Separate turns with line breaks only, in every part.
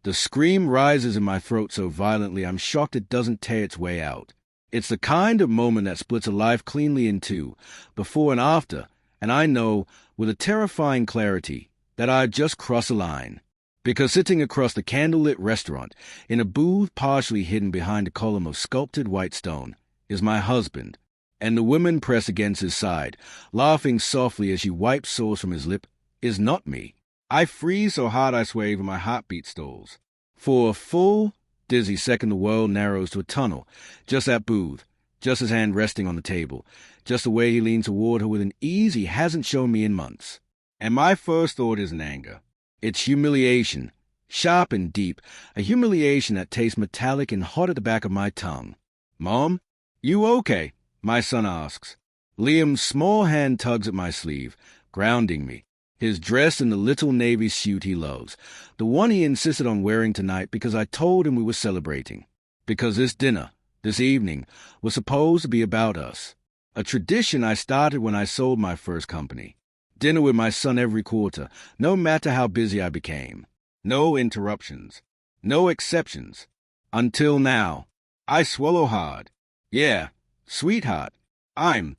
The scream rises in my throat so violently I'm shocked it doesn't tear its way out. It's the kind of moment that splits a life cleanly in two, before and after, and I know, with a terrifying clarity, that I've just crossed a line. Because sitting across the candlelit restaurant, in a booth partially hidden behind a column of sculpted white stone, is my husband, and the woman pressed against his side, laughing softly as she wipes sauce from his lip, is not me. I freeze so hard I swear even my heartbeat stalls. For a full, dizzy second the world narrows to a tunnel, just that booth, just his hand resting on the table, just the way he leans toward her with an ease he hasn't shown me in months. And my first thought isn't anger. It's humiliation, sharp and deep, a humiliation that tastes metallic and hot at the back of my tongue. "Mom, you okay?" my son asks. Liam's small hand tugs at my sleeve, grounding me. His dress in the little navy suit he loves, the one he insisted on wearing tonight because I told him we were celebrating. Because this dinner, this evening, was supposed to be about us. A tradition I started when I sold my first company. Dinner with my son every quarter, no matter how busy I became. No interruptions. No exceptions. Until now. I swallow hard. Yeah, sweetheart, I'm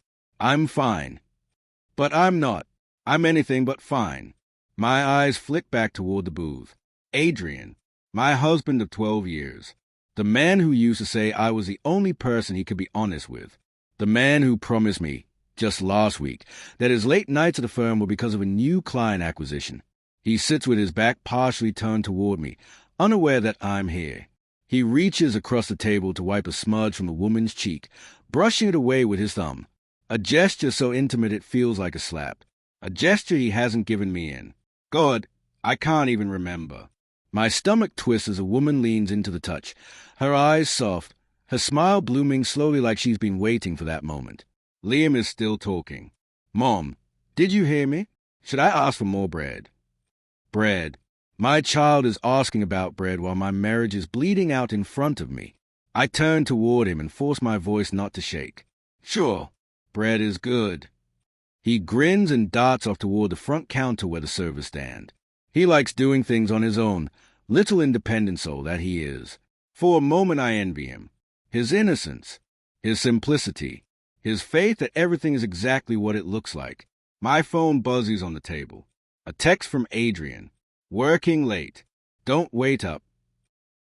fine. But I'm not. I'm anything but fine. My eyes flick back toward the booth. Adrian, my husband of 12 years. The man who used to say I was the only person he could be honest with. The man who promised me, just last week, that his late nights at the firm were because of a new client acquisition. He sits with his back partially turned toward me, unaware that I'm here. He reaches across the table to wipe a smudge from a woman's cheek, brushing it away with his thumb. A gesture so intimate it feels like a slap. A gesture he hasn't given me in. God, I can't even remember. My stomach twists as a woman leans into the touch, her eyes soft, her smile blooming slowly like she's been waiting for that moment. Liam is still talking. "Mom, did you hear me? Should I ask for more bread?" Bread. My child is asking about bread while my marriage is bleeding out in front of me. I turn toward him and force my voice not to shake. "Sure, bread is good." He grins and darts off toward the front counter where the servers stand. He likes doing things on his own, little independent soul that he is. For a moment I envy him. His innocence, his simplicity, his faith that everything is exactly what it looks like. My phone buzzes on the table. A text from Adrian. "Working late. Don't wait up."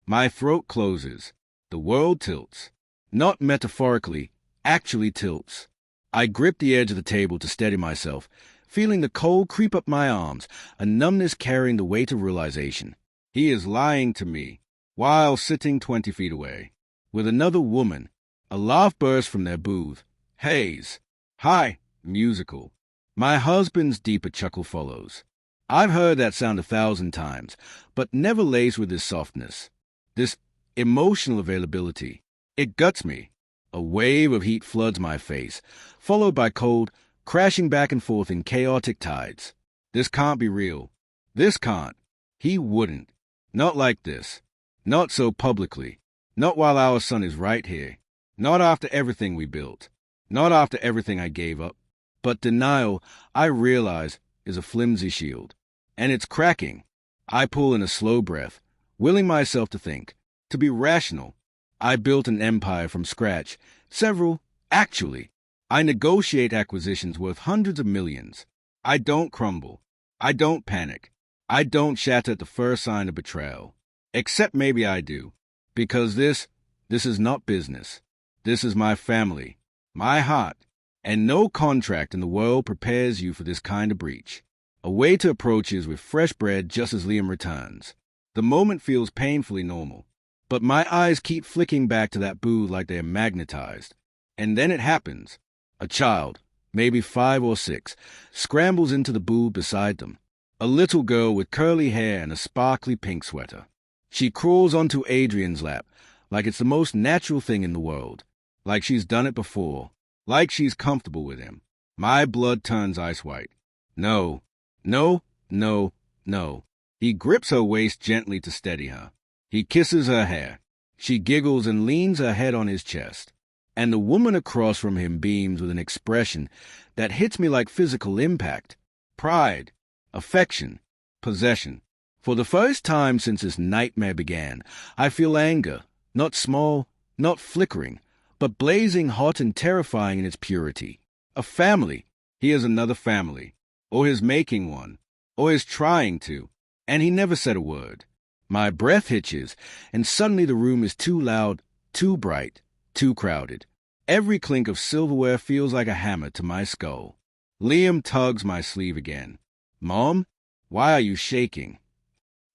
My throat closes. The world tilts. Not metaphorically, actually tilts. I grip the edge of the table to steady myself, feeling the cold creep up my arms, a numbness carrying the weight of realization. He is lying to me, while sitting 20 feet away, with another woman. A laugh bursts from their booth. Hayes. Hi, musical. My husband's deeper chuckle follows. I've heard that sound 1,000 times, but never laced with this softness, this emotional availability. It guts me. A wave of heat floods my face, followed by cold, crashing back and forth in chaotic tides. This can't be real. This can't. He wouldn't. Not like this. Not so publicly. Not while our son is right here. Not after everything we built. Not after everything I gave up. But denial, I realize, is a flimsy shield. And it's cracking. I pull in a slow breath, willing myself to think, to be rational. I built an empire from scratch. Several, actually. I negotiate acquisitions worth hundreds of millions. I don't crumble. I don't panic. I don't shatter at the first sign of betrayal. Except maybe I do. Because this is not business. This is my family, my heart, and no contract in the world prepares you for this kind of breach. A way to approach is with fresh bread just as Liam returns. The moment feels painfully normal. But my eyes keep flicking back to that booth like they are magnetized. And then it happens. A child, maybe 5 or 6, scrambles into the booth beside them. A little girl with curly hair and a sparkly pink sweater. She crawls onto Adrian's lap like it's the most natural thing in the world. Like she's done it before. Like she's comfortable with him. My blood turns ice white. No, no, no, no. He grips her waist gently to steady her. He kisses her hair. She giggles and leans her head on his chest. And the woman across from him beams with an expression that hits me like physical impact. Pride, affection, possession. For the first time since this nightmare began, I feel anger, not small, not flickering, but blazing hot and terrifying in its purity. A family. He is another family. Or is making one. Or is trying to. And he never said a word. My breath hitches, and suddenly the room is too loud, too bright, too crowded. Every clink of silverware feels like a hammer to my skull. Liam tugs my sleeve again. Mom, why are you shaking?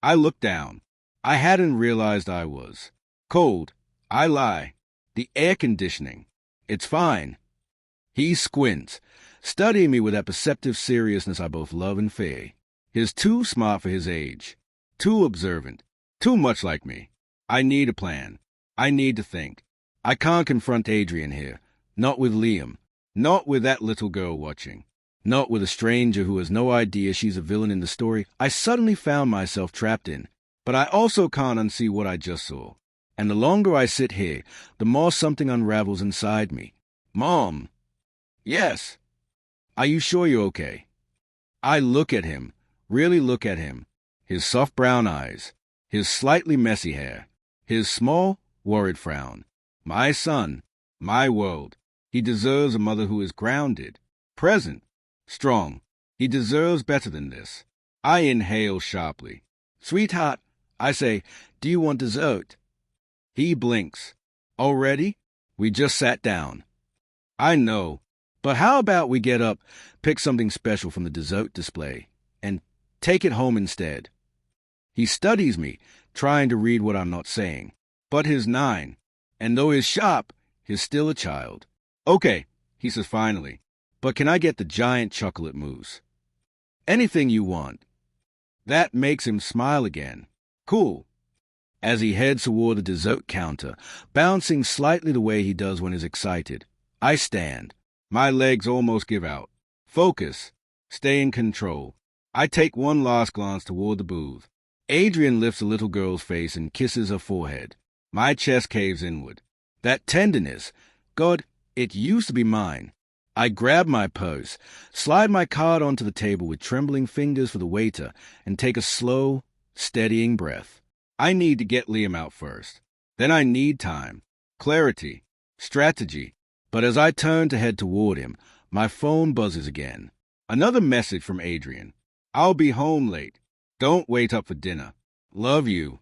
I look down. I hadn't realized I was. Cold. I lie. The air conditioning. It's fine. He squints, studying me with that perceptive seriousness I both love and fear. He's too smart for his age. Too observant. Too much like me. I need a plan. I need to think. I can't confront Adrian here. Not with Liam. Not with that little girl watching. Not with a stranger who has no idea she's a villain in the story I suddenly found myself trapped in. But I also can't unsee what I just saw. And the longer I sit here, the more something unravels inside me. Mom. Yes. Are you sure you're okay? I look at him, really look at him. His soft brown eyes, his slightly messy hair, his small, worried frown. My son, my world. He deserves a mother who is grounded, present, strong. He deserves better than this. I inhale sharply. Sweetheart, I say, do you want dessert? He blinks. Already? We just sat down. I know, but how about we get up, pick something special from the dessert display, and take it home instead? He studies me, trying to read what I'm not saying. But he's 9, and though he's sharp, he's still a child. Okay, he says finally, but can I get the giant chocolate mousse? Anything you want. That makes him smile again. Cool. As he heads toward the dessert counter, bouncing slightly the way he does when he's excited, I stand. My legs almost give out. Focus. Stay in control. I take one last glance toward the booth. Adrian lifts the little girl's face and kisses her forehead. My chest caves inward. That tenderness. God, it used to be mine. I grab my purse, slide my card onto the table with trembling fingers for the waiter, and take a slow, steadying breath. I need to get Liam out first. Then I need time, clarity, strategy. But as I turn to head toward him, my phone buzzes again. Another message from Adrian. I'll be home late. Don't wait up for dinner. Love you.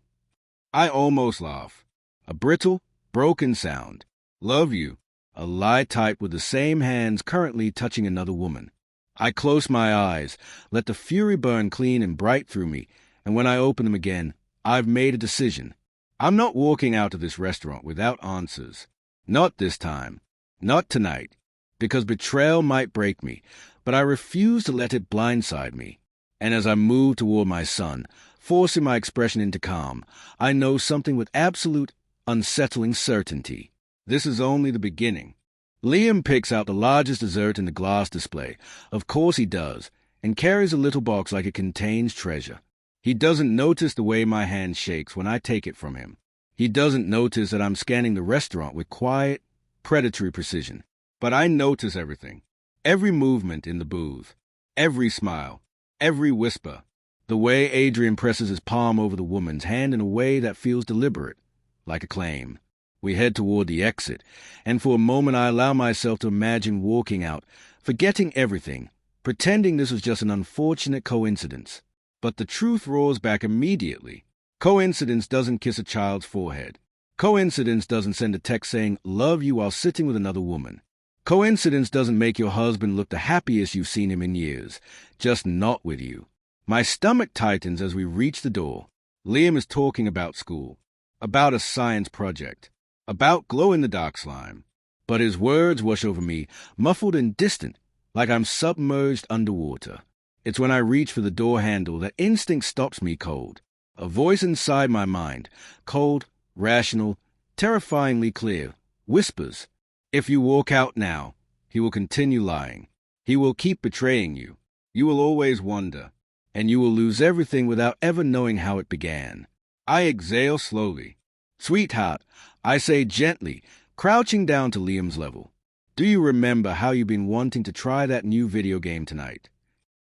I almost laugh. A brittle, broken sound. Love you. A lie typed with the same hands currently touching another woman. I close my eyes, let the fury burn clean and bright through me, and when I open them again, I've made a decision. I'm not walking out of this restaurant without answers. Not this time. Not tonight. Because betrayal might break me, but I refuse to let it blindside me. And as I move toward my son, forcing my expression into calm, I know something with absolute, unsettling certainty. This is only the beginning. Liam picks out the largest dessert in the glass display. Of course he does, and carries a little box like it contains treasure. He doesn't notice the way my hand shakes when I take it from him. He doesn't notice that I'm scanning the restaurant with quiet, predatory precision. But I notice everything. Every movement in the booth. Every smile. Every whisper. The way Adrian presses his palm over the woman's hand in a way that feels deliberate, like a claim. We head toward the exit, and for a moment I allow myself to imagine walking out, forgetting everything, pretending this was just an unfortunate coincidence. But the truth roars back immediately. Coincidence doesn't kiss a child's forehead. Coincidence doesn't send a text saying, love you while sitting with another woman. Coincidence doesn't make your husband look the happiest you've seen him in years, just not with you. My stomach tightens as we reach the door. Liam is talking about school, about a science project, about glow-in-the-dark slime. But his words wash over me, muffled and distant, like I'm submerged underwater. It's when I reach for the door handle that instinct stops me cold. A voice inside my mind, cold, rational, terrifyingly clear, whispers, if you walk out now, he will continue lying. He will keep betraying you. You will always wonder, and you will lose everything without ever knowing how it began. I exhale slowly. Sweetheart, I say gently, crouching down to Liam's level. Do you remember how you've been wanting to try that new video game tonight?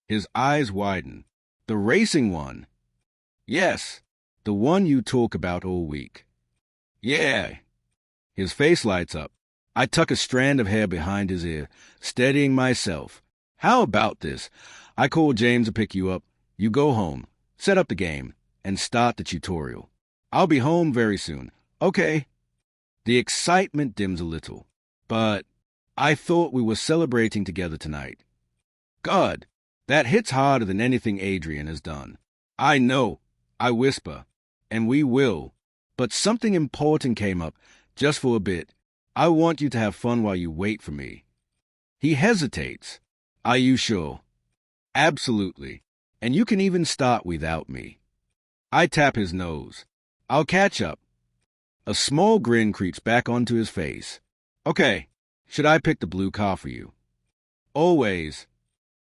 His eyes widen. The racing one. Yes, the one you talk about all week. Yeah. His face lights up. I tuck a strand of hair behind his ear, steadying myself. How about this? I call James to pick you up. You go home, set up the game, and start the tutorial. I'll be home very soon. Okay. The excitement dims a little. But I thought we were celebrating together tonight. God, that hits harder than anything Adrian has done. I know, I whisper, and we will. But something important came up, just for a bit. I want you to have fun while you wait for me. He hesitates. Are you sure? Absolutely. And you can even start without me. I tap his nose. I'll catch up. A small grin creeps back onto his face. Okay, should I pick the blue car for you? Always.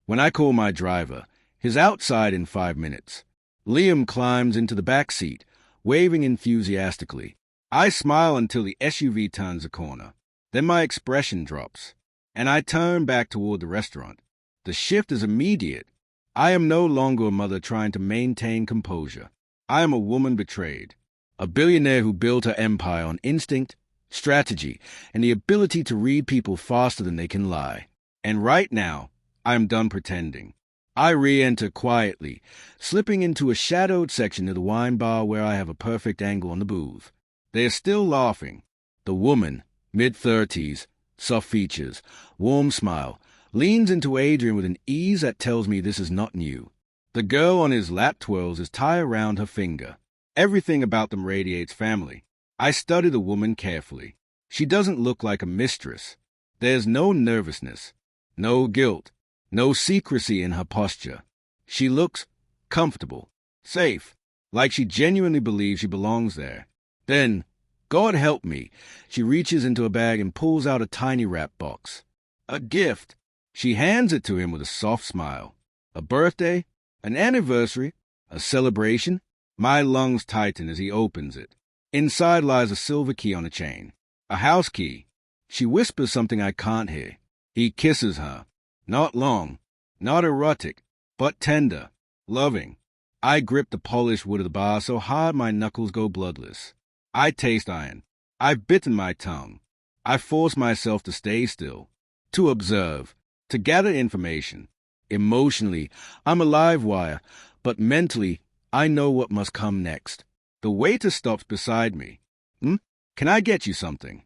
When I call my driver, he's outside in 5 minutes. Liam climbs into the back seat, waving enthusiastically. I smile until the SUV turns a corner. Then my expression drops, and I turn back toward the restaurant. The shift is immediate. I am no longer a mother trying to maintain composure. I am a woman betrayed. A billionaire who built her empire on instinct, strategy, and the ability to read people faster than they can lie. And right now, I am done pretending. I re-enter quietly, slipping into a shadowed section of the wine bar where I have a perfect angle on the booth. They are still laughing. The woman, mid-30s, soft features, warm smile, leans into Adrian with an ease that tells me this is not new. The girl on his lap twirls his tie around her finger. Everything about them radiates family. I study the woman carefully. She doesn't look like a mistress. There's no nervousness, no guilt, no secrecy in her posture. She looks comfortable, safe, like she genuinely believes she belongs there. Then, God help me, she reaches into a bag and pulls out a tiny wrap box. A gift. She hands it to him with a soft smile. A birthday? An anniversary? A celebration? My lungs tighten as he opens it. Inside lies a silver key on a chain. A house key. She whispers something I can't hear. He kisses her. Not long, not erotic, but tender, loving. I grip the polished wood of the bar so hard my knuckles go bloodless. I taste iron. I've bitten my tongue. I force myself to stay still, to observe, to gather information. Emotionally, I'm a live wire, but mentally, I know what must come next. The waiter stops beside me. Can I get you something?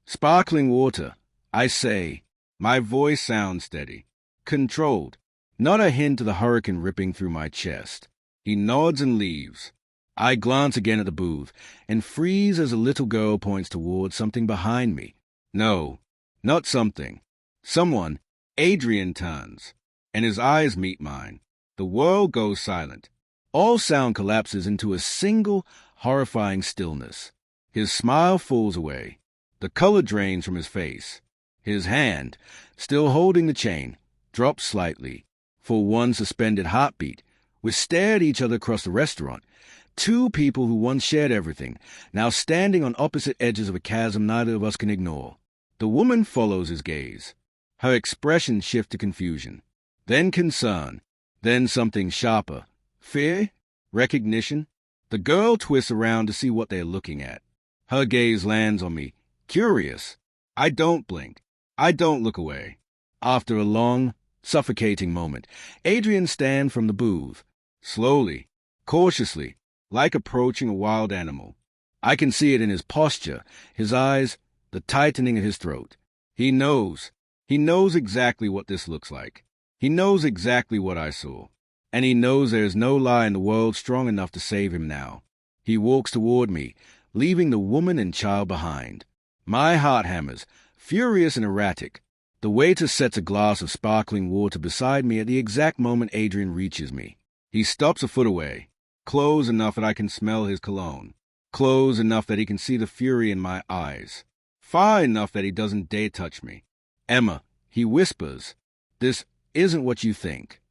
Sparkling water, I say. My voice sounds steady, controlled, not a hint of the hurricane ripping through my chest. He nods and leaves. I glance again at the booth and freeze as a little girl points towards something behind me. No, not something. Someone. Adrian turns, and his eyes meet mine. The world goes silent. All sound collapses into a single, horrifying stillness. His smile falls away. The color drains from his face. His hand, still holding the chain, drops slightly. For one suspended heartbeat, we stare at each other across the restaurant. Two people who once shared everything, now standing on opposite edges of a chasm neither of us can ignore. The woman follows his gaze. Her expression shifts to confusion, then concern, then something sharper. Fear? Recognition? The girl twists around to see what they are looking at. Her gaze lands on me, curious. I don't blink. I don't look away. After a long, suffocating moment, Adrian stands from the booth, slowly, cautiously, like approaching a wild animal. I can see it in his posture, his eyes, the tightening of his throat. He knows. He knows exactly what this looks like. He knows exactly what I saw. And he knows there is no lie in the world strong enough to save him now. He walks toward me, leaving the woman and child behind. My heart hammers, furious and erratic. The waiter sets a glass of sparkling water beside me at the exact moment Adrian reaches me. He stops a foot away, close enough that I can smell his cologne, close enough that he can see the fury in my eyes, far enough that he doesn't dare touch me. Emma, he whispers, this isn't what you think.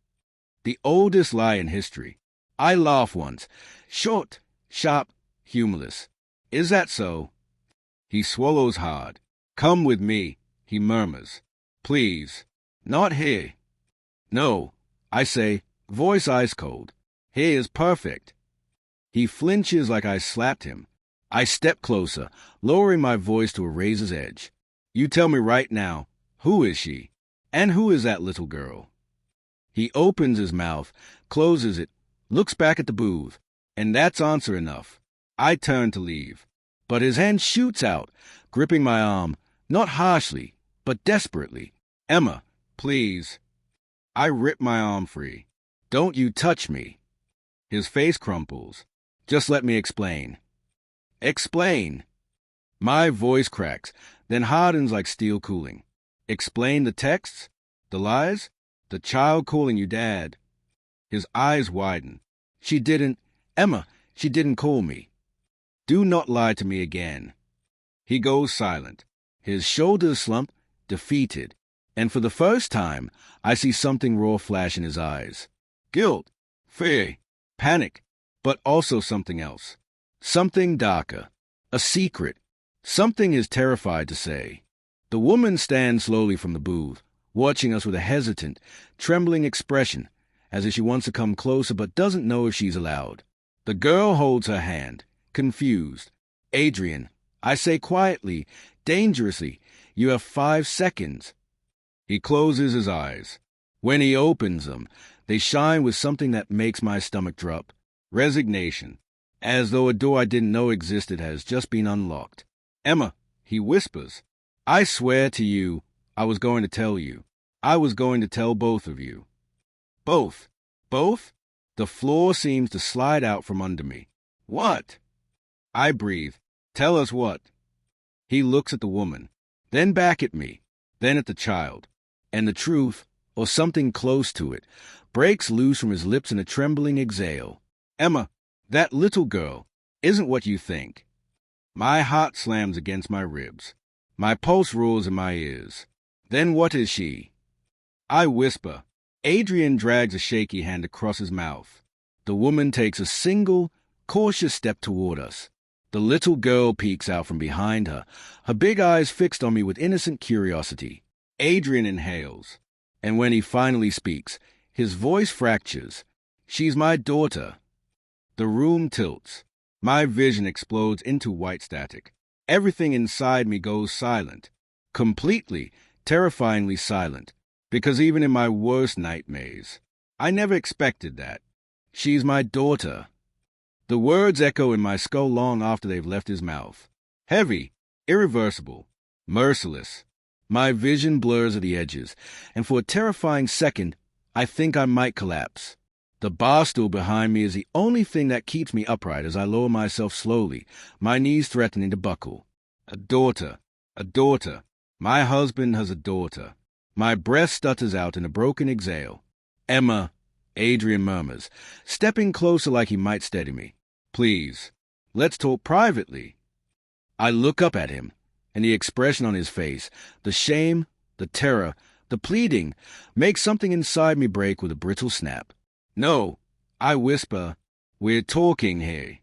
The oldest lie in history. I laugh once, short, sharp, humorless. Is that so? He swallows hard. Come with me, he murmurs. Please. Not here. No, I say, voice ice cold. Here is perfect. He flinches like I slapped him. I step closer, lowering my voice to a razor's edge. You tell me right now, who is she? And who is that little girl? He opens his mouth, closes it, looks back at the booth, and that's answer enough. I turn to leave, but his hand shoots out, gripping my arm, not harshly, but desperately. Emma, please. I rip my arm free. Don't you touch me. His face crumples. Just let me explain. Explain. My voice cracks, then hardens like steel cooling. Explain the texts? The lies? The child calling you dad? His eyes widen. She didn't. Emma, she didn't call me. Do not lie to me again. He goes silent. His shoulders slump, defeated. And for the first time, I see something raw flash in his eyes. Guilt, fear, panic, but also something else. Something darker. A secret. Something he's terrified to say. The woman stands slowly from the booth, watching us with a hesitant, trembling expression, as if she wants to come closer but doesn't know if she's allowed. The girl holds her hand, confused. Adrian, I say quietly, dangerously, you have 5 seconds. He closes his eyes. When he opens them, they shine with something that makes my stomach drop. Resignation. As though a door I didn't know existed has just been unlocked. Emma, he whispers, I swear to you, I was going to tell you. I was going to tell both of you. Both? Both? The floor seems to slide out from under me. What? I breathe. Tell us what? He looks at the woman, then back at me, then at the child. And the truth, or something close to it, breaks loose from his lips in a trembling exhale. Emma, that little girl isn't what you think. My heart slams against my ribs. My pulse roars in my ears. Then what is she? I whisper. Adrian drags a shaky hand across his mouth. The woman takes a single, cautious step toward us. The little girl peeks out from behind her, her big eyes fixed on me with innocent curiosity. Adrian inhales, and when he finally speaks, his voice fractures. She's my daughter. The room tilts. My vision explodes into white static. Everything inside me goes silent. Completely, terrifyingly silent. Because even in my worst nightmares, I never expected that. She's my daughter. The words echo in my skull long after they've left his mouth. Heavy, irreversible, merciless. My vision blurs at the edges, and for a terrifying second, I think I might collapse. The bar stool behind me is the only thing that keeps me upright as I lower myself slowly, my knees threatening to buckle. A daughter. A daughter. My husband has a daughter. My breath stutters out in a broken exhale. Emma, Adrian murmurs, stepping closer like he might steady me. Please, let's talk privately. I look up at him, and the expression on his face, the shame, the terror, the pleading, makes something inside me break with a brittle snap. No, I whisper, we're talking here.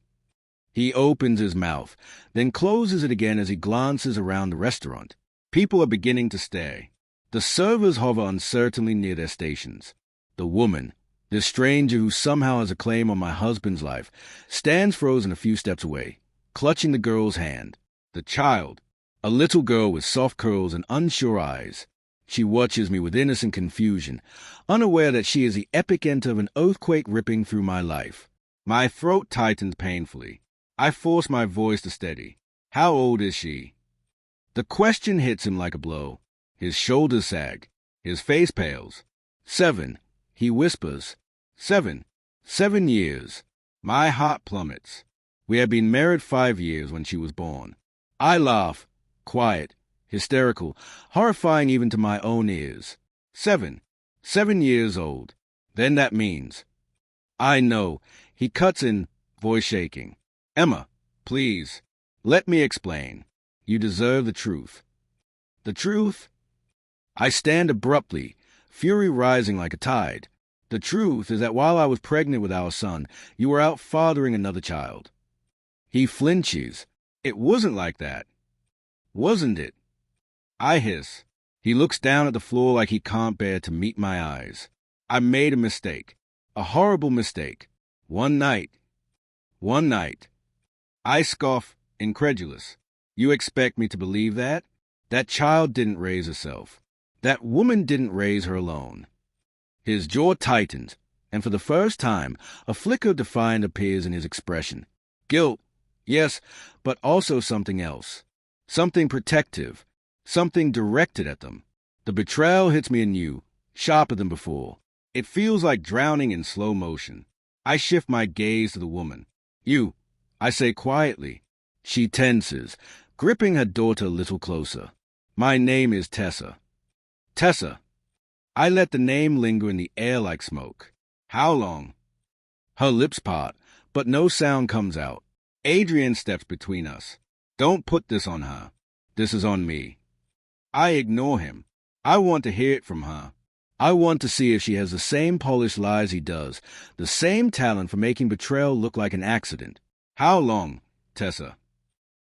He opens his mouth, then closes it again as he glances around the restaurant. People are beginning to stare. The servers hover uncertainly near their stations. The woman, this stranger who somehow has a claim on my husband's life, stands frozen a few steps away, clutching the girl's hand. The child, a little girl with soft curls and unsure eyes. She watches me with innocent confusion, unaware that she is the epicenter of an earthquake ripping through my life. My throat tightens painfully. I force my voice to steady. How old is she? The question hits him like a blow. His shoulders sag. His face pales. 7, he whispers. 7. 7 years. My heart plummets. We had been married 5 years when she was born. I laugh. Quiet. Hysterical. Horrifying even to my own ears. 7. 7 years old. Then that means. I know. He cuts in, voice shaking. Emma, please. Let me explain. You deserve the truth. The truth? I stand abruptly, fury rising like a tide. The truth is that while I was pregnant with our son, you were out fathering another child. He flinches. It wasn't like that. Wasn't it? I hiss. He looks down at the floor like he can't bear to meet my eyes. I made a mistake. A horrible mistake. One night. One night. I scoff, incredulous. You expect me to believe that? That child didn't raise herself. That woman didn't raise her alone. His jaw tightened, and for the first time, a flicker of defiance appears in his expression. Guilt, yes, but also something else. Something protective. Something directed at them. The betrayal hits me anew, sharper than before. It feels like drowning in slow motion. I shift my gaze to the woman. You, I say quietly. She tenses, gripping her daughter a little closer. My name is Tessa. Tessa. I let the name linger in the air like smoke. How long? Her lips part, but no sound comes out. Adrian steps between us. Don't put this on her. This is on me. I ignore him. I want to hear it from her. I want to see if she has the same polished lies he does, the same talent for making betrayal look like an accident. How long, Tessa?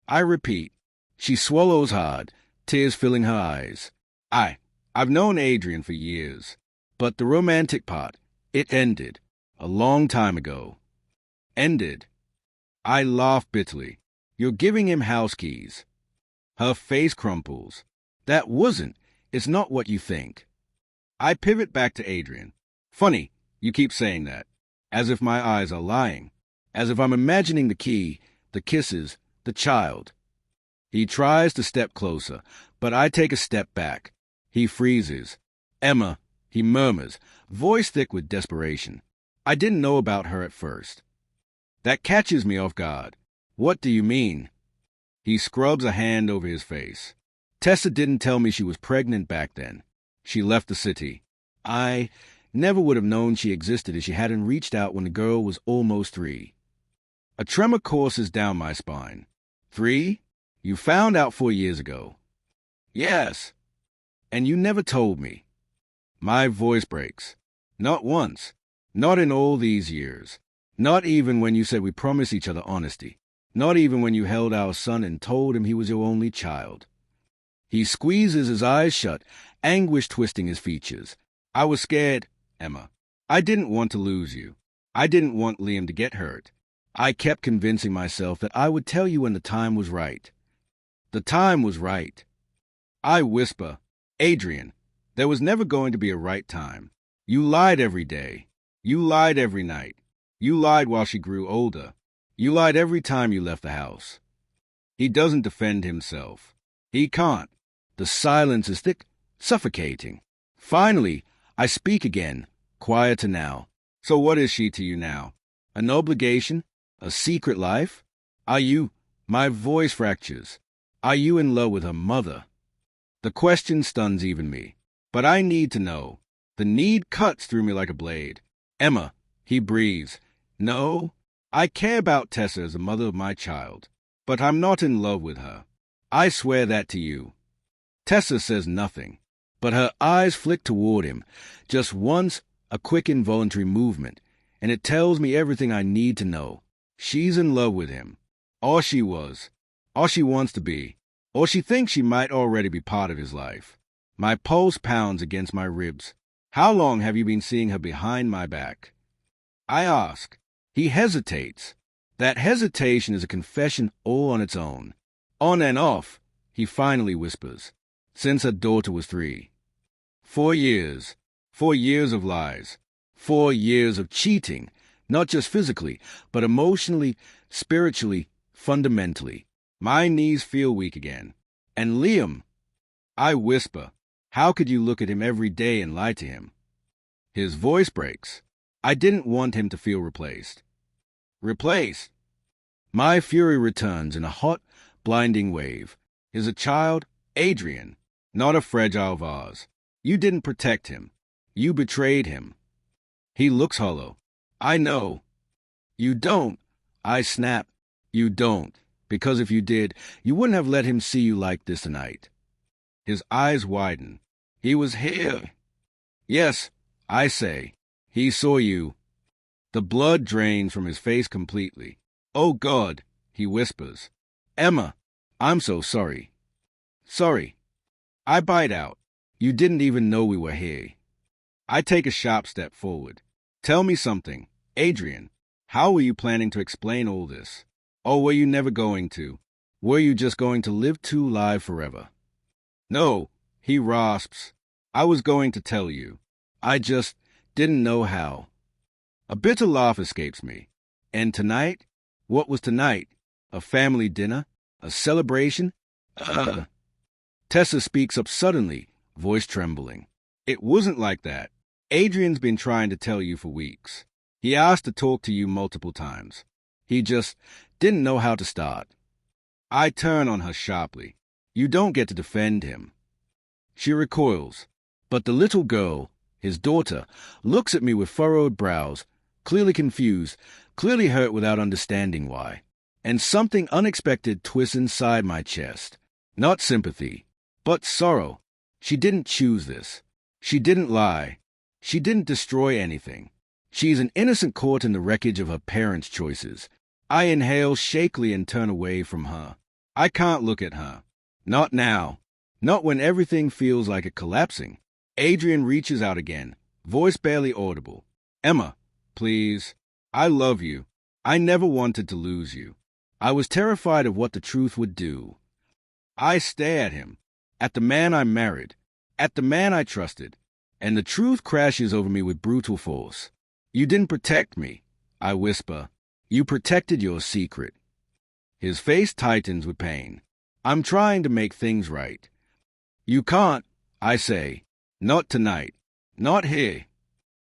I repeat. She swallows hard, tears filling her eyes. I've known Adrian for years, but the romantic part, it ended, a long time ago. Ended. I laugh bitterly. You're giving him house keys. Her face crumples. That wasn't. It's not what you think. I pivot back to Adrian. Funny, you keep saying that. As if my eyes are lying. As if I'm imagining the key, the kisses, the child. He tries to step closer, but I take a step back. He freezes. Emma, he murmurs, voice thick with desperation. I didn't know about her at first. That catches me off guard. What do you mean? He scrubs a hand over his face. Tessa didn't tell me she was pregnant back then. She left the city. I never would have known she existed if she hadn't reached out when the girl was almost 3. A tremor courses down my spine. 3? You found out 4 years ago. Yes. And you never told me. My voice breaks. Not once. Not in all these years. Not even when you said we promised each other honesty. Not even when you held our son and told him he was your only child. He squeezes his eyes shut, anguish twisting his features. I was scared, Emma. I didn't want to lose you. I didn't want Liam to get hurt. I kept convincing myself that I would tell you when the time was right. The time was right. I whisper, Adrian, there was never going to be a right time. You lied every day. You lied every night. You lied while she grew older. You lied every time you left the house. He doesn't defend himself. He can't. The silence is thick, suffocating. Finally, I speak again, quieter now. So what is she to you now? An obligation? A secret life? Are you? My voice fractures. Are you in love with her mother? The question stuns even me. But I need to know. The need cuts through me like a blade. Emma, he breathes. No, I care about Tessa as the mother of my child. But I'm not in love with her. I swear that to you. Tessa says nothing, but her eyes flick toward him, just once, a quick involuntary movement, and it tells me everything I need to know. She's in love with him. Or she was. Or she wants to be. Or she thinks she might already be part of his life. My pulse pounds against my ribs. How long have you been seeing her behind my back? I ask. He hesitates. That hesitation is a confession all on its own. On and off, he finally whispers. Since her daughter was 3. 4 years. 4 years of lies. 4 years of cheating, not just physically, but emotionally, spiritually, fundamentally. My knees feel weak again. And Liam, I whisper, how could you look at him every day and lie to him? His voice breaks. I didn't want him to feel replaced. Replaced? My fury returns in a hot, blinding wave. Is a child, Adrian, not a fragile vase. You didn't protect him. You betrayed him. He looks hollow. I know. You don't. I snap. You don't. Because if you did, you wouldn't have let him see you like this tonight. His eyes widen. He was here. Yes, I say. He saw you. The blood drains from his face completely. Oh, God, he whispers. Emma, I'm so sorry. Sorry. I bite out. You didn't even know we were here. I take a sharp step forward. Tell me something, Adrian. How were you planning to explain all this? Or were you never going to? Were you just going to live to lie forever? No, he rasps. I was going to tell you. I just didn't know how. A bitter laugh escapes me. And tonight? What was tonight? A family dinner? A celebration? Ugh. Tessa speaks up suddenly, voice trembling. It wasn't like that. Adrian's been trying to tell you for weeks. He asked to talk to you multiple times. He just didn't know how to start. I turn on her sharply. You don't get to defend him. She recoils, but the little girl, his daughter, looks at me with furrowed brows, clearly confused, clearly hurt without understanding why. And something unexpected twists inside my chest. Not sympathy, but sorrow. She didn't choose this. She didn't lie. She didn't destroy anything. She's an innocent caught in the wreckage of her parents' choices. I inhale shakily and turn away from her. I can't look at her. Not now. Not when everything feels like it collapsing. Adrian reaches out again, voice barely audible. Emma, please. I love you. I never wanted to lose you. I was terrified of what the truth would do. I stare at him, at the man I married, at the man I trusted, and the truth crashes over me with brutal force. You didn't protect me, I whisper. You protected your secret. His face tightens with pain. I'm trying to make things right. You can't, I say. Not tonight. Not here.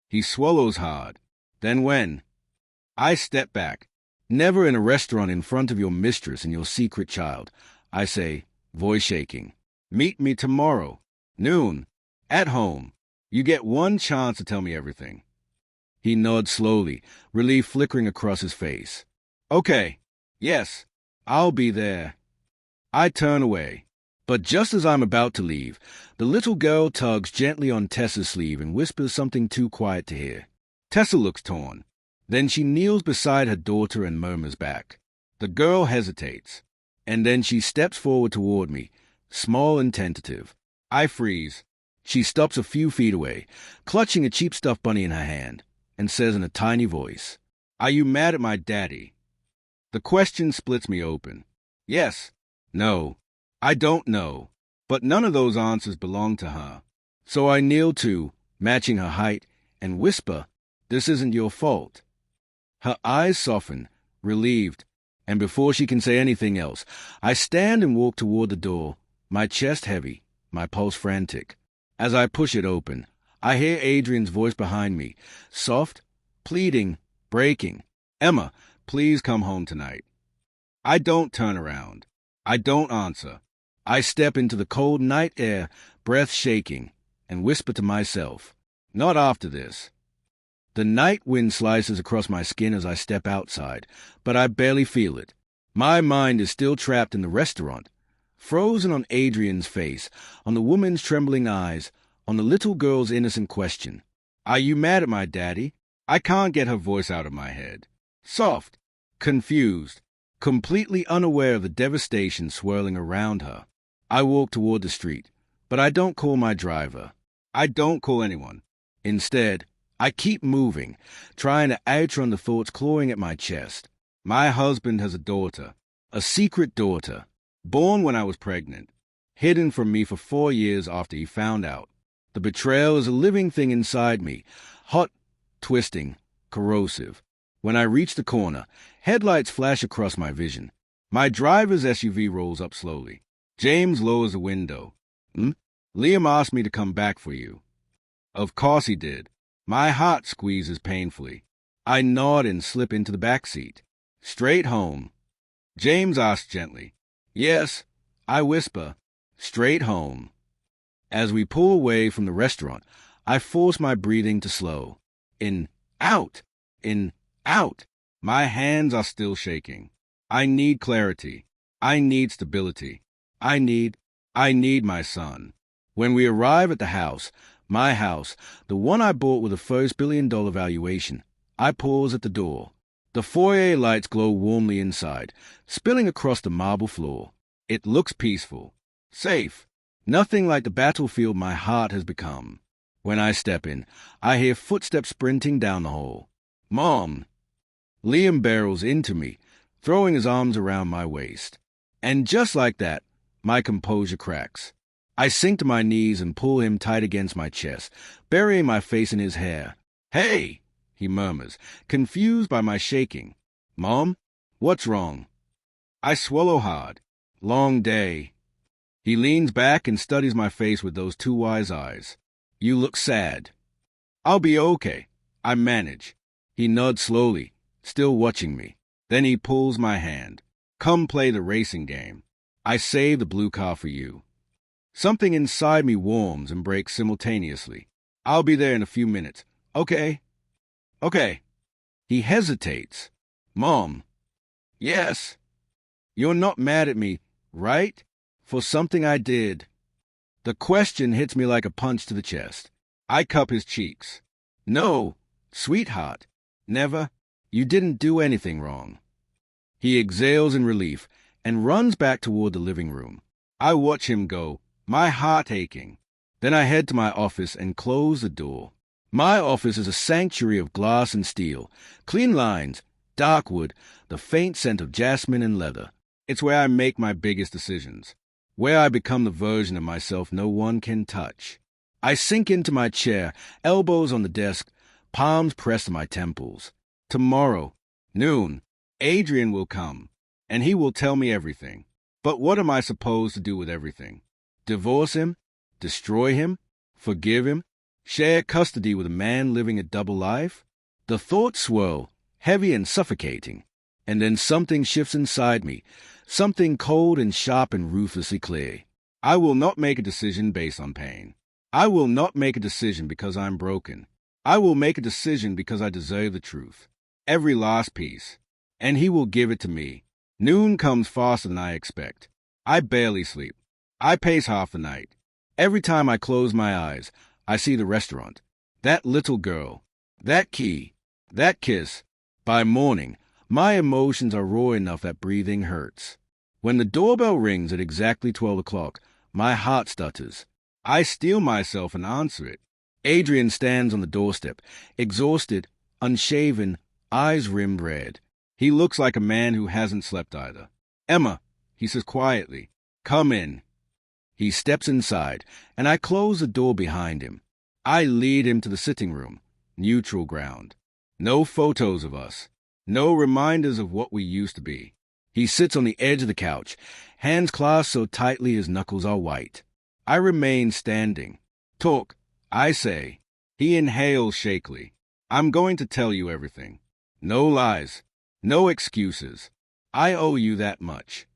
He swallows hard. Then when? I step back. Never in a restaurant in front of your mistress and your secret child. I say, voice shaking. Meet me tomorrow. Noon. At home. You get one chance to tell me everything. He nods slowly, relief flickering across his face. Okay. Yes. I'll be there. I turn away. But just as I'm about to leave, the little girl tugs gently on Tessa's sleeve and whispers something too quiet to hear. Tessa looks torn. Then she kneels beside her daughter and murmurs back. The girl hesitates, and then she steps forward toward me, small and tentative. I freeze. She stops a few feet away, clutching a cheap stuffed bunny in her hand, and says in a tiny voice, Are you mad at my daddy? The question splits me open. Yes. No. I don't know. But none of those answers belong to her. So I kneel too, matching her height, and whisper, This isn't your fault. Her eyes soften, relieved, and before she can say anything else, I stand and walk toward the door, my chest heavy, my pulse frantic. As I push it open, I hear Adrian's voice behind me, soft, pleading, breaking. Emma, please come home tonight. I don't turn around. I don't answer. I step into the cold night air, breath shaking, and whisper to myself, Not after this. The night wind slices across my skin as I step outside, but I barely feel it. My mind is still trapped in the restaurant, frozen on Adrian's face, on the woman's trembling eyes, on the little girl's innocent question. Are you mad at my daddy? I can't get her voice out of my head. Soft, confused, completely unaware of the devastation swirling around her. I walk toward the street, but I don't call my driver. I don't call anyone. Instead, I keep moving, trying to outrun the thoughts clawing at my chest. My husband has a daughter, a secret daughter, born when I was pregnant, hidden from me for 4 years after he found out. The betrayal is a living thing inside me, hot, twisting, corrosive. When I reach the corner, headlights flash across my vision. My driver's SUV rolls up slowly. James lowers the window. Liam asked me to come back for you. Of course he did. My heart squeezes painfully. I nod and slip into the back seat. Straight home. James asks gently. Yes, I whisper. Straight home. As we pull away from the restaurant, I force my breathing to slow. In, out. In, out. My hands are still shaking. I need clarity. I need stability. I need my son. When we arrive at the house, my house, the one I bought with the first $1 billion valuation, I pause at the door. The foyer lights glow warmly inside, spilling across the marble floor. It looks peaceful, safe, nothing like the battlefield my heart has become. When I step in, I hear footsteps sprinting down the hall. Mom! Liam barrels into me, throwing his arms around my waist. And just like that, my composure cracks. I sink to my knees and pull him tight against my chest, burying my face in his hair. "Hey!" he murmurs, confused by my shaking. "Mom? What's wrong?" I swallow hard. "Long day." He leans back and studies my face with those two wise eyes. "You look sad." "I'll be okay. I manage." He nods slowly, still watching me. Then he pulls my hand. "Come play the racing game. I saved the blue car for you." Something inside me warms and breaks simultaneously. "I'll be there in a few minutes." "Okay." "Okay." He hesitates. "Mom." "Yes." "You're not mad at me, right? For something I did." The question hits me like a punch to the chest. I cup his cheeks. "No, sweetheart. Never. You didn't do anything wrong." He exhales in relief and runs back toward the living room. I watch him go, my heart aching. Then I head to my office and close the door. My office is a sanctuary of glass and steel, clean lines, dark wood, the faint scent of jasmine and leather. It's where I make my biggest decisions, where I become the version of myself no one can touch. I sink into my chair, elbows on the desk, palms pressed to my temples. Tomorrow, noon, Adrian will come, and he will tell me everything. But what am I supposed to do with everything? Divorce him? Destroy him? Forgive him? Share custody with a man living a double life? The thoughts swirl, heavy and suffocating, and then something shifts inside me, something cold and sharp and ruthlessly clear. I will not make a decision based on pain. I will not make a decision because I'm broken. I will make a decision because I deserve the truth. Every last piece. And he will give it to me. Noon comes faster than I expect. I barely sleep. I pace half the night. Every time I close my eyes, I see the restaurant. That little girl. That key. That kiss. By morning, my emotions are raw enough that breathing hurts. When the doorbell rings at exactly 12 o'clock, my heart stutters. I steel myself and answer it. Adrian stands on the doorstep, exhausted, unshaven, eyes rimmed red. He looks like a man who hasn't slept either. "Emma," he says quietly, "come in." He steps inside, and I close the door behind him. I lead him to the sitting room, neutral ground. No photos of us. No reminders of what we used to be. He sits on the edge of the couch, hands clasped so tightly his knuckles are white. I remain standing. "Talk," I say. He inhales shakily. "I'm going to tell you everything. No lies. No excuses. I owe you that much."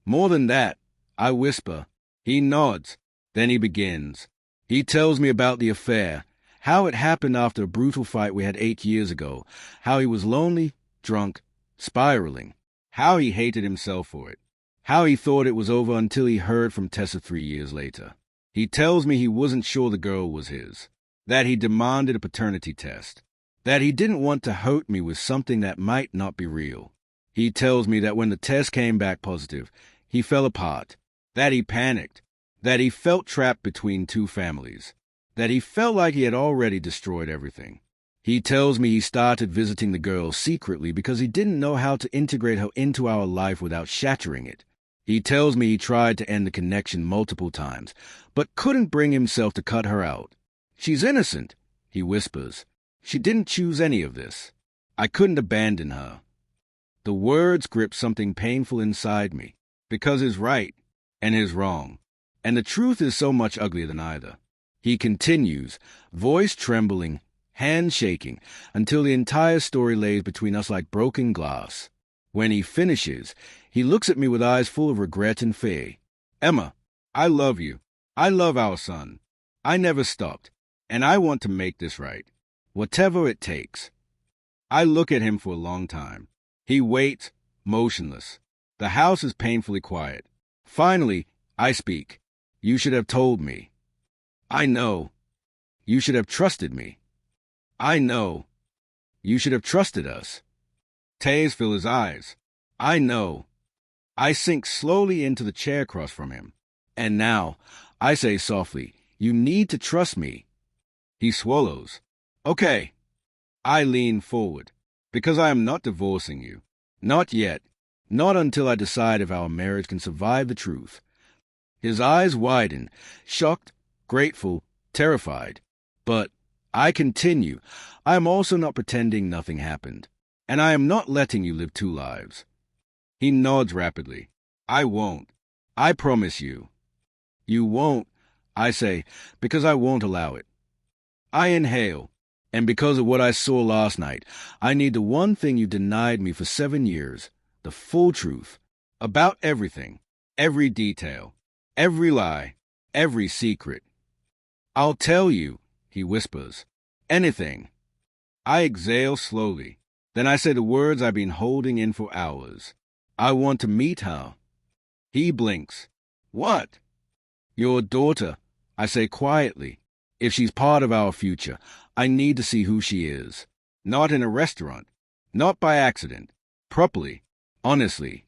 "More than that," I whisper. He nods. Then he begins. He tells me about the affair, how it happened after a brutal fight we had 8 years ago, how he was lonely, drunk, spiraling, how he hated himself for it, how he thought it was over until he heard from Tessa 3 years later. He tells me he wasn't sure the girl was his, that he demanded a paternity test, that he didn't want to hurt me with something that might not be real. He tells me that when the test came back positive, he fell apart, that he panicked, that he felt trapped between two families, that he felt like he had already destroyed everything. He tells me he started visiting the girl secretly because he didn't know how to integrate her into our life without shattering it. He tells me he tried to end the connection multiple times, but couldn't bring himself to cut her out. "She's innocent," he whispers. "She didn't choose any of this. I couldn't abandon her." The words grip something painful inside me, because he's right and he's wrong, and the truth is so much uglier than either. He continues, voice trembling, hand shaking, until the entire story lays between us like broken glass. When he finishes, he looks at me with eyes full of regret and fear. "Emma, I love you. I love our son. I never stopped, and I want to make this right, whatever it takes." I look at him for a long time. He waits, motionless. The house is painfully quiet. Finally, I speak. "You should have told me." "I know." "You should have trusted me." "I know." "You should have trusted us." Tears fill his eyes. "I know." I sink slowly into the chair across from him. "And now," I say softly, "you need to trust me." He swallows. "Okay." I lean forward. Because I am not divorcing you. Not yet. Not until I decide if our marriage can survive the truth. His eyes widen, shocked, grateful, terrified. But I continue. I am also not pretending nothing happened. And I am not letting you live two lives. He nods rapidly. I won't. I promise you. You won't, I say, because I won't allow it. I inhale, and because of what I saw last night, I need the one thing you denied me for 7 years, the full truth, about everything, every detail, every lie, every secret. I'll tell you, he whispers, anything. I exhale slowly. Then I say the words I've been holding in for hours. I want to meet her. He blinks. What? Your daughter, I say quietly. If she's part of our future, I need to see who she is. Not in a restaurant. Not by accident. Properly. Honestly.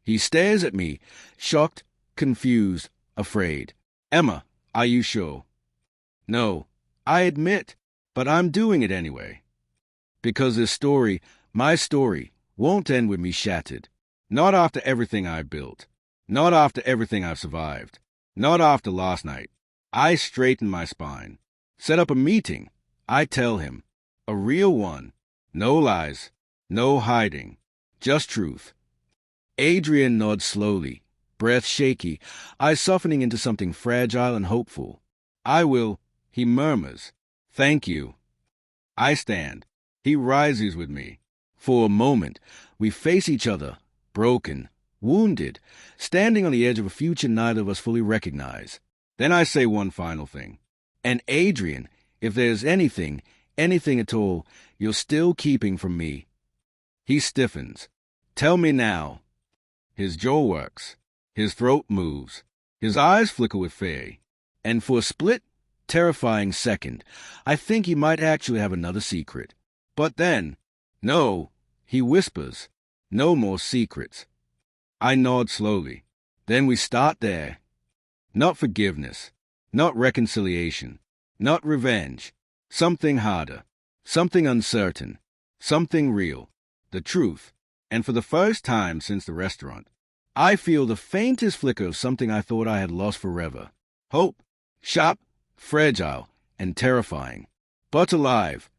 He stares at me, shocked, confused, afraid. Emma, are you sure? No, I admit, but I'm doing it anyway. Because this story, my story, won't end with me shattered. Not after everything I've built. Not after everything I've survived. Not after last night. I straighten my spine. Set up a meeting. I tell him. A real one. No lies. No hiding. Just truth. Adrian nods slowly, breath shaky, eyes softening into something fragile and hopeful. I will, he murmurs. Thank you. I stand. He rises with me. For a moment, we face each other, broken, wounded, standing on the edge of a future neither of us fully recognize. Then I say one final thing. And Adrian, if there's anything at all, you're still keeping from me. He stiffens. Tell me now. His jaw works. His throat moves. His eyes flicker with fear. And for a split, terrifying second, I think he might actually have another secret. But then, no, he whispers, no more secrets. I nod slowly. Then we start there. Not forgiveness, not reconciliation, not revenge. Something harder, something uncertain, something real, the truth. And for the first time since the restaurant, I feel the faintest flicker of something I thought I had lost forever. Hope, sharp, fragile, and terrifying, but alive,